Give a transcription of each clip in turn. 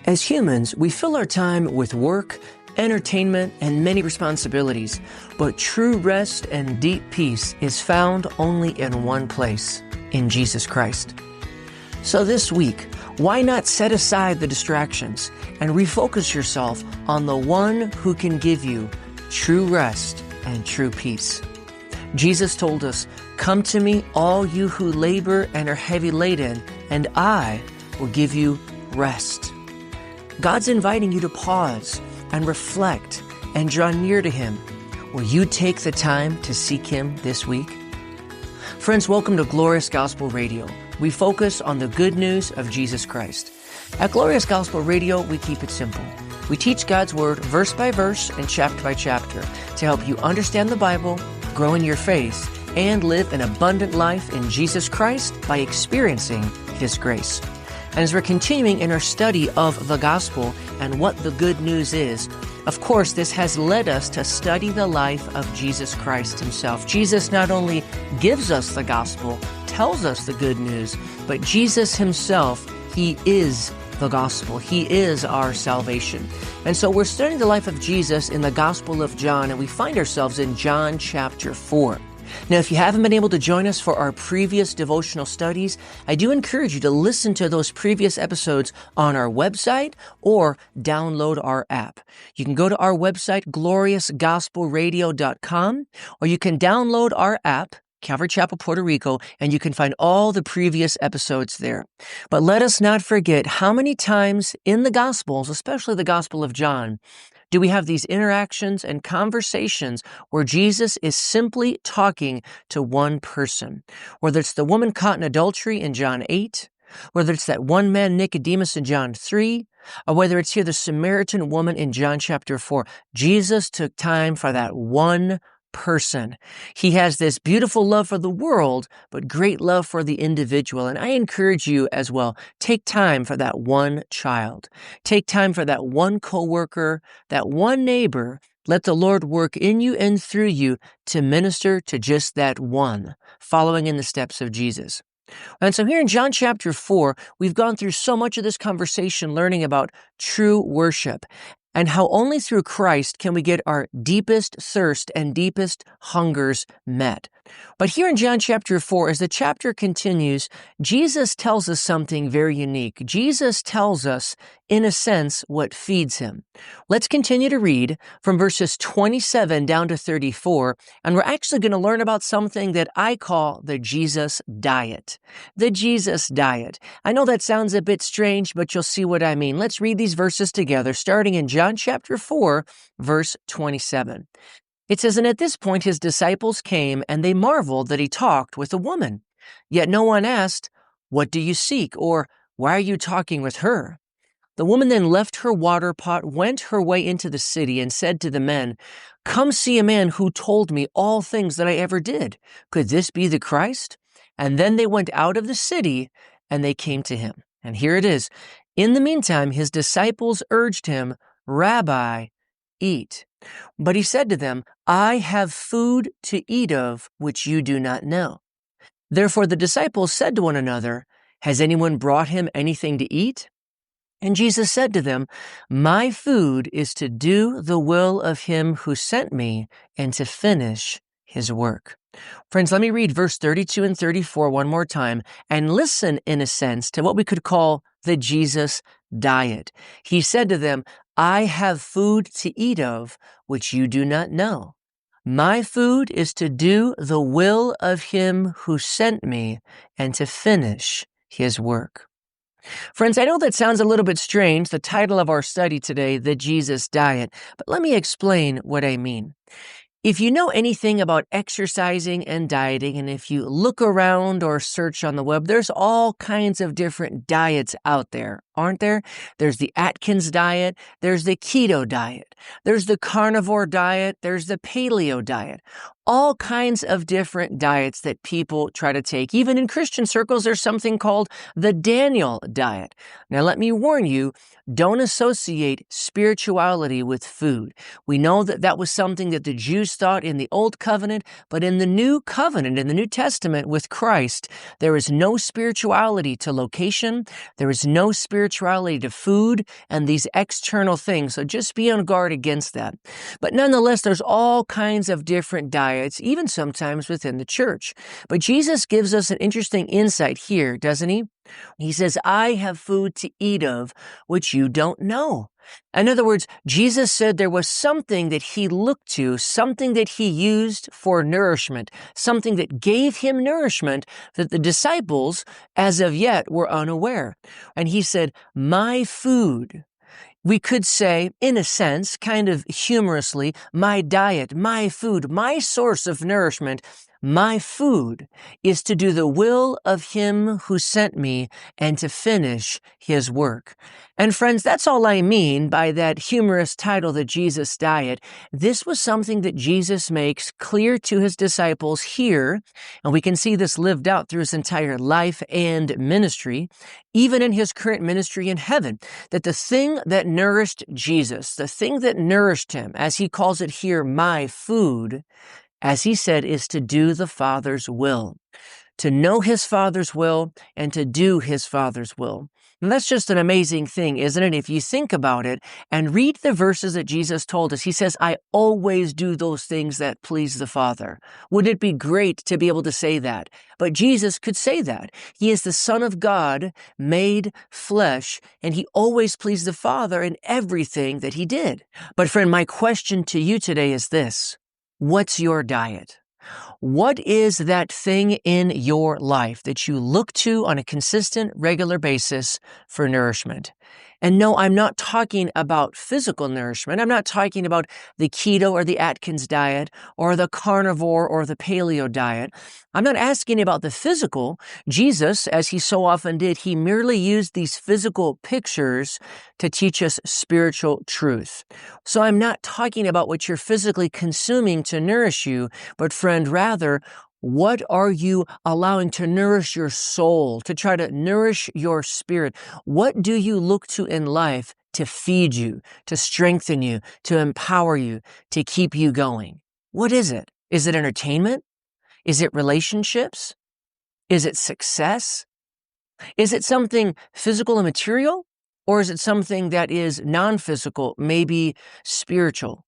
As humans, we fill our time with work, entertainment, and many responsibilities, but true rest and deep peace is found only in one place, in Jesus Christ. So this week, why not set aside the distractions and refocus yourself on the one who can give you true rest and true peace? Jesus told us, "Come to me, all you who labor and are heavy laden, and I will give you rest." God's inviting you to pause and reflect and draw near to Him. Will you take the time to seek Him this week? Friends, welcome to Glorious Gospel Radio. We focus on the good news of Jesus Christ. At Glorious Gospel Radio, we keep it simple. We teach God's Word verse by verse and chapter by chapter to help you understand the Bible, grow in your faith, and live an abundant life in Jesus Christ by experiencing His grace. And as we're continuing in our study of the gospel and what the good news is, of course, this has led us to study the life of Jesus Christ Himself. Jesus not only gives us the gospel, tells us the good news, but Jesus Himself, He is the gospel. He is our salvation. And so we're studying the life of Jesus in the Gospel of John, and we find ourselves in John chapter 4. Now, if you haven't been able to join us for our previous devotional studies, I do encourage you to listen to those previous episodes on our website or download our app. You can go to our website, gloriousgospelradio.com, or you can download our app, Calvary Chapel, Puerto Rico, and you can find all the previous episodes there. But let us not forget how many times in the Gospels, especially the Gospel of John, do we have these interactions and conversations where Jesus is simply talking to one person? Whether it's the woman caught in adultery in John 8, whether it's that one man Nicodemus in John 3, or whether it's here the Samaritan woman in John chapter 4, Jesus took time for that one person. He has this beautiful love for the world, but great love for the individual. And I encourage you as well, take time for that one child. Take time for that one coworker, that one neighbor. Let the Lord work in you and through you to minister to just that one, following in the steps of Jesus. And so here in John chapter 4, we've gone through so much of this conversation learning about true worship and how only through Christ can we get our deepest thirst and deepest hungers met. But here in John chapter 4, as the chapter continues, Jesus tells us something very unique. Jesus tells us, in a sense, what feeds Him. Let's continue to read from verses 27 down to 34, and we're actually going to learn about something that I call the Jesus diet. The Jesus diet. I know that sounds a bit strange, but you'll see what I mean. Let's read these verses together, starting in John chapter 4, verse 27. It says, "And at this point His disciples came, and they marveled that He talked with a woman. Yet no one asked, 'What do you seek?' or 'Why are you talking with her?' The woman then left her water pot, went her way into the city, and said to the men, 'Come see a man who told me all things that I ever did. Could this be the Christ?' And then they went out of the city, and they came to Him." And here it is. "In the meantime, His disciples urged Him, 'Rabbi, eat.' But He said to them, 'I have food to eat of which you do not know.' Therefore the disciples said to one another, 'Has anyone brought Him anything to eat?' And Jesus said to them, 'My food is to do the will of Him who sent me and to finish His work.'" Friends, let me read verse 32 and 34 one more time and listen, in a sense, to what we could call the Jesus diet. He said to them, "I have food to eat of which you do not know. My food is to do the will of Him who sent me and to finish His work." Friends, I know that sounds a little bit strange, the title of our study today, The Jesus Diet, but let me explain what I mean. If you know anything about exercising and dieting, and if you look around or search on the web, there's all kinds of different diets out there, aren't there? There's the Atkins diet, there's the keto diet, there's the carnivore diet, there's the paleo diet. All kinds of different diets that people try to take. Even in Christian circles, there's something called the Daniel diet. Now, let me warn you, don't associate spirituality with food. We know that that was something that the Jews thought in the Old Covenant, but in the New Covenant, in the New Testament with Christ, there is no spirituality to location. There is no spirituality spirituality to food and these external things. So just be on guard against that. But nonetheless, there's all kinds of different diets, even sometimes within the church. But Jesus gives us an interesting insight here, doesn't he? He says, I have food to eat of which you don't know. In other words, Jesus said there was something that he looked to, something that he used for nourishment, something that gave him nourishment that the disciples, as of yet, were unaware. And he said, my food. We could say, in a sense, kind of humorously, my diet, my food, my source of nourishment, my food is to do the will of him who sent me and to finish his work. And friends, that's all I mean by that humorous title, the Jesus Diet. This was something that Jesus makes clear to his disciples here, and we can see this lived out through his entire life and ministry, even in his current ministry in heaven, that the thing that nourished Jesus, the thing that nourished him, as he calls it here, my food, as he said, is to do the Father's will, to know his Father's will and to do his Father's will. And that's just an amazing thing, isn't it? If you think about it and read the verses that Jesus told us, he says, I always do those things that please the Father. Wouldn't it be great to be able to say that? But Jesus could say that. He is the Son of God made flesh, and he always pleased the Father in everything that he did. But friend, my question to you today is this. What's your diet? What is that thing in your life that you look to on a consistent, regular basis for nourishment? And no, I'm not talking about physical nourishment. I'm not talking about the keto or the Atkins diet or the carnivore or the paleo diet. I'm not asking about the physical. Jesus, as he so often did, he merely used these physical pictures to teach us spiritual truth. So I'm not talking about what you're physically consuming to nourish you, but friend, rather, what are you allowing to nourish your soul, to try to nourish your spirit? What do you look to in life to feed you, to strengthen you, to empower you, to keep you going? What is it? Is it entertainment? Is it relationships? Is it success? Is it something physical and material? Or is it something that is non-physical, maybe spiritual?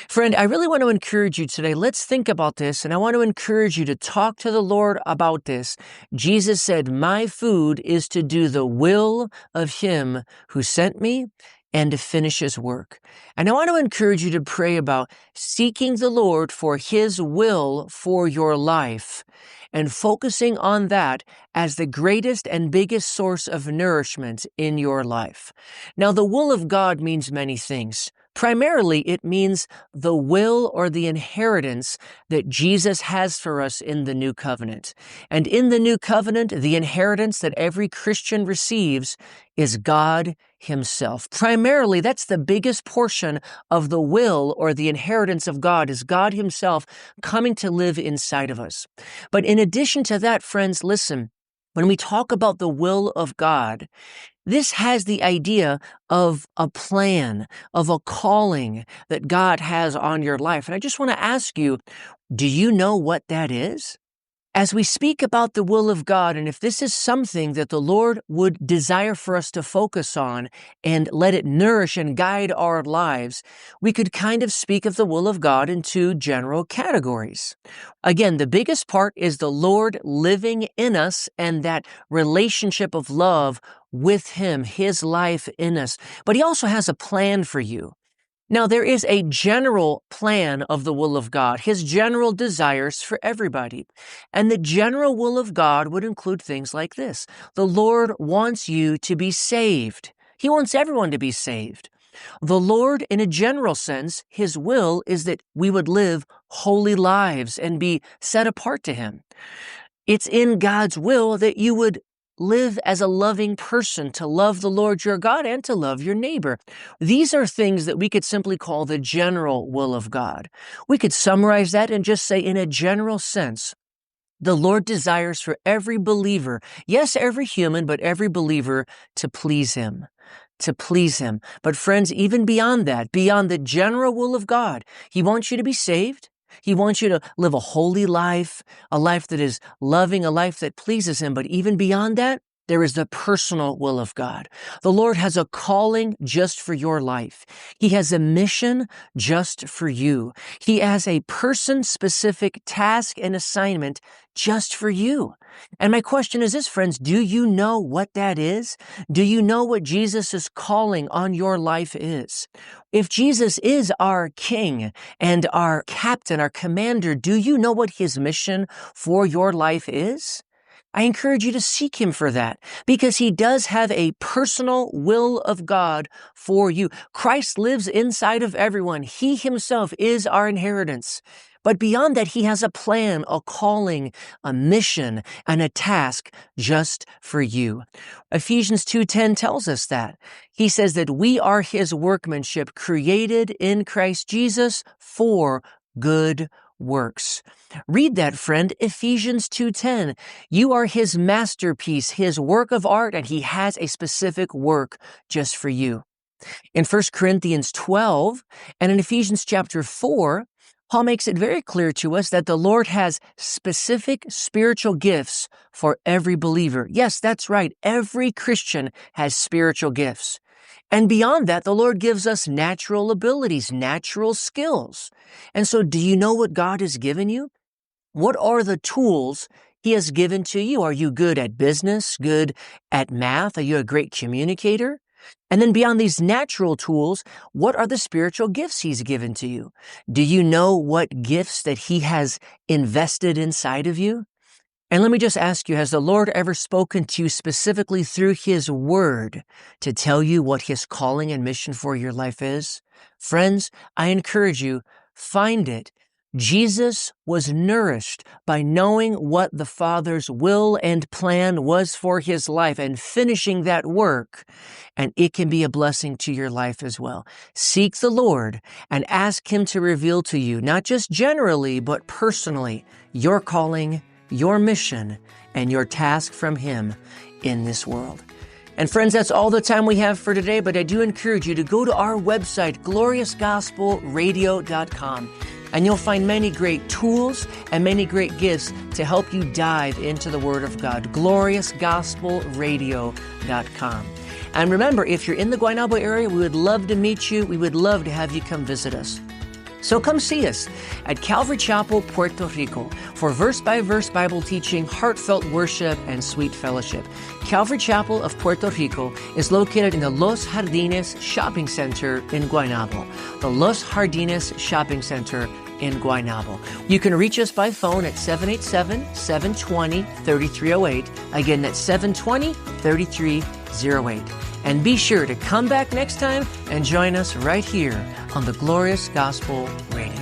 Friend, I really want to encourage you today. Let's think about this, and I want to encourage you to talk to the Lord about this. Jesus said, my food is to do the will of him who sent me and to finish his work. And I want to encourage you to pray about seeking the Lord for his will for your life and focusing on that as the greatest and biggest source of nourishment in your life. Now, the will of God means many things. Primarily, it means the will or the inheritance that Jesus has for us in the new covenant. And in the new covenant, the inheritance that every Christian receives is God himself. Primarily, that's the biggest portion of the will or the inheritance of God, is God himself coming to live inside of us. But in addition to that, friends, listen, when we talk about the will of God, this has the idea of a plan, of a calling that God has on your life. And I just want to ask you, do you know what that is? As we speak about the will of God, and if this is something that the Lord would desire for us to focus on and let it nourish and guide our lives, we could kind of speak of the will of God in two general categories. Again, the biggest part is the Lord living in us and that relationship of love with him, his life in us. But he also has a plan for you. Now, there is a general plan of the will of God, his general desires for everybody. And the general will of God would include things like this. The Lord wants you to be saved. He wants everyone to be saved. The Lord, in a general sense, his will is that we would live holy lives and be set apart to him. It's in God's will that you would live as a loving person, to love the Lord your God and to love your neighbor. These are things that we could simply call the general will of God. We could summarize that and just say, in a general sense, the Lord desires for every believer, yes, every human, but every believer, to please him. To please him. But friends, even beyond that, beyond the general will of God, he wants you to be saved. He wants you to live a holy life, a life that is loving, a life that pleases him. But even beyond that, there is the personal will of God. The Lord has a calling just for your life. He has a mission just for you. He has a person-specific task and assignment just for you. And my question is this, friends, do you know what that is? Do you know what Jesus' calling on your life is? If Jesus is our King and our captain, our commander, do you know what his mission for your life is? I encourage you to seek him for that, because he does have a personal will of God for you. Christ lives inside of everyone. He himself is our inheritance. But beyond that, he has a plan, a calling, a mission, and a task just for you. Ephesians 2:10 tells us that. He says that we are his workmanship, created in Christ Jesus for good works. Read that, friend, Ephesians 2:10. You are his masterpiece, his work of art, and he has a specific work just for you. In 1 Corinthians 12 and in Ephesians chapter 4, Paul makes it very clear to us that the Lord has specific spiritual gifts for every believer. Yes, that's right. Every Christian has spiritual gifts. And beyond that, the Lord gives us natural abilities, natural skills. And so do you know what God has given you? What are the tools he has given to you? Are you good at business, good at math? Are you a great communicator? And then beyond these natural tools, what are the spiritual gifts he's given to you? Do you know what gifts that he has invested inside of you? And let me just ask you, has the Lord ever spoken to you specifically through his word to tell you what his calling and mission for your life is? Friends, I encourage you, find it. Jesus was nourished by knowing what the Father's will and plan was for his life and finishing that work, and it can be a blessing to your life as well. Seek the Lord and ask him to reveal to you, not just generally, but personally, your calling, your mission, and your task from him in this world. And friends, that's all the time we have for today, but I do encourage you to go to our website, gloriousgospelradio.com. And you'll find many great tools and many great gifts to help you dive into the Word of God. gloriousgospelradio.com. And remember, if you're in the Guaynabo area, we would love to meet you. We would love to have you come visit us. So come see us at Calvary Chapel, Puerto Rico for verse-by-verse Bible teaching, heartfelt worship, and sweet fellowship. Calvary Chapel of Puerto Rico is located in the Los Jardines Shopping Center in Guaynabo. The Los Jardines Shopping Center in Guaynabo. You can reach us by phone at 787-720-3308. Again, that's 720-3308. And be sure to come back next time and join us right here on the Glorious Gospel Radio.